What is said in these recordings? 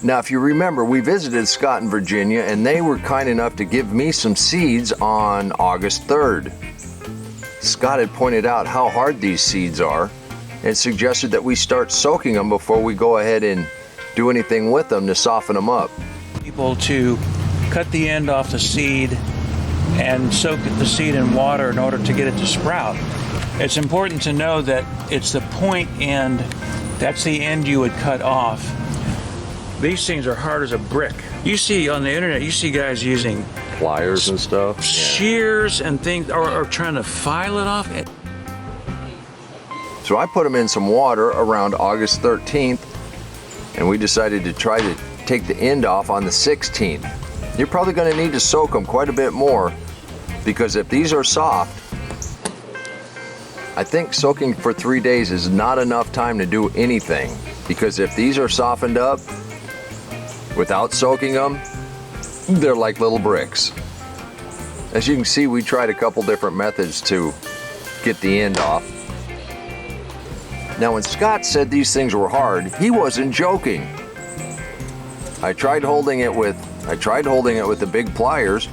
Now, if you remember, we visited Scott in Virginia, and they were kind enough to give me some seeds on August 3rd. Scott had pointed out how hard these seeds are and suggested that we start soaking them before we go ahead and do anything with them to soften them up. People to cut the end off the seed and soak the seed in water in order to get it to sprout. It's important to know that it's the point end, that's the end you would cut off. These things are hard as a brick. You see on the internet, you see guys using Pliers and stuff. Shears and things, or trying to file it off. So I put them in some water around August 13th, and we decided to try to take the end off on the 16th. You're probably going to need to soak them quite a bit more, because if these are soft, I think soaking for 3 days is not enough time to do anything, because if these are softened up without soaking them, they're like little bricks. As you can see, we tried a couple different methods to get the end off. Now, when Scott said these things were hard, he wasn't joking. I tried holding it with the big pliers.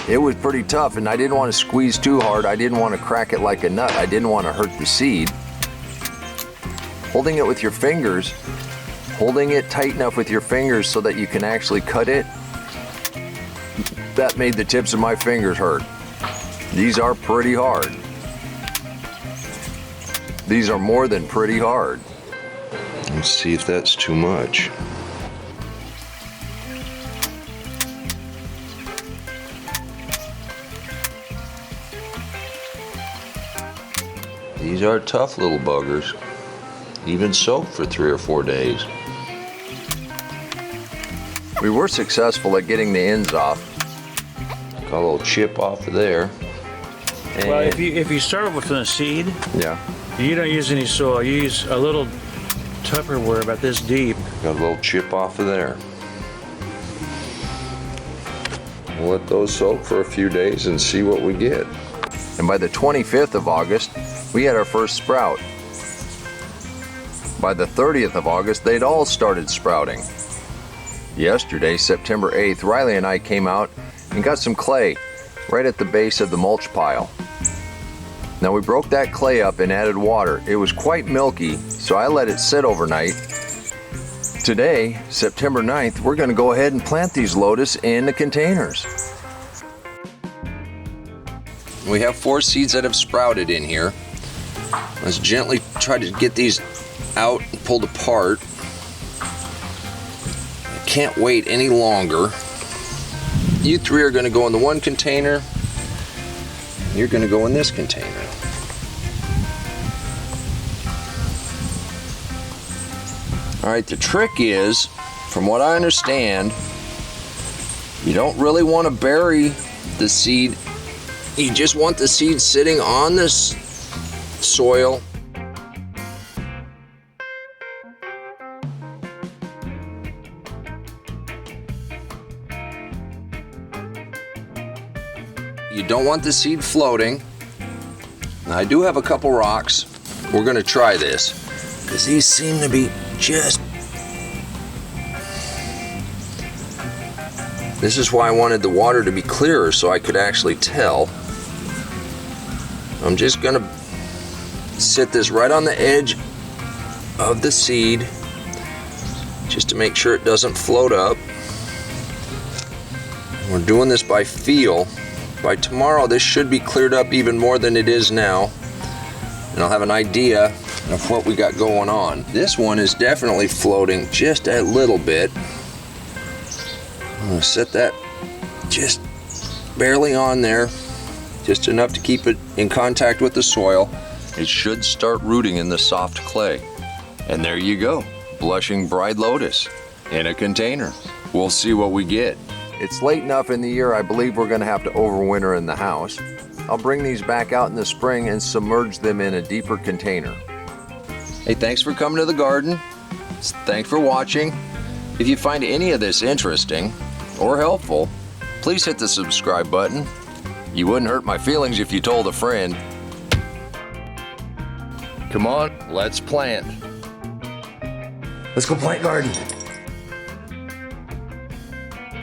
It was pretty tough, and I didn't want to squeeze too hard. I didn't want to crack it like a nut. I didn't want to hurt the seed. Holding it with your fingers, holding it tight enough with your fingers so that you can actually cut it, that made the tips of my fingers hurt. These are pretty hard. These are more than pretty hard. Let's see if that's too much. These are tough little buggers, even soaked for 3 or 4 days. We were successful at getting the ends off. Got a little chip off of there. And Well, if you start with the seed, yeah, you don't use any soil. You use a little Tupperware about this deep. got a little chip off of there. We'll let those soak for a few days and see what we get. And by the 25th of August, we had our first sprout. By the 30th of August, they'd all started sprouting. Yesterday, September 8th, Riley and I came out and got some clay right at the base of the mulch pile. Now, we broke that clay up and added water. It was quite milky, so I let it sit overnight. Today, September 9th, we're going to go ahead and plant these lotus in the containers. We have 4 seeds that have sprouted in here. Let's gently try to get these out and pulled apart. I can't wait any longer. You 3 are going to go in the one container. You're going to go in this container. All right, the trick is, from what I understand, you don't really want to bury the seed. You just want the seed sitting on this soil. You don't want the seed floating. Now, I do have a couple rocks. We're going to try this because these seem to be just... This is why I wanted the water to be clearer so I could actually tell. I'm just going to sit this right on the edge of the seed just to make sure it doesn't float up. We're doing this by feel. By tomorrow, this should be cleared up even more than it is now, and I'll have an idea of what we got going on. This one is definitely floating just a little bit. I'm going to set that just barely on there, just enough to keep it in contact with the soil. It should start rooting in the soft clay. And there you go, blushing bride lotus in a container. We'll see what we get. It's late enough in the year, I believe we're going to have to overwinter in the house. I'll bring these back out in the spring and submerge them in a deeper container. Hey, thanks for coming to the garden. Thanks for watching. If you find any of this interesting or helpful, please hit the subscribe button. You wouldn't hurt my feelings if you told a friend. Come on, let's plant. Let's go plant garden.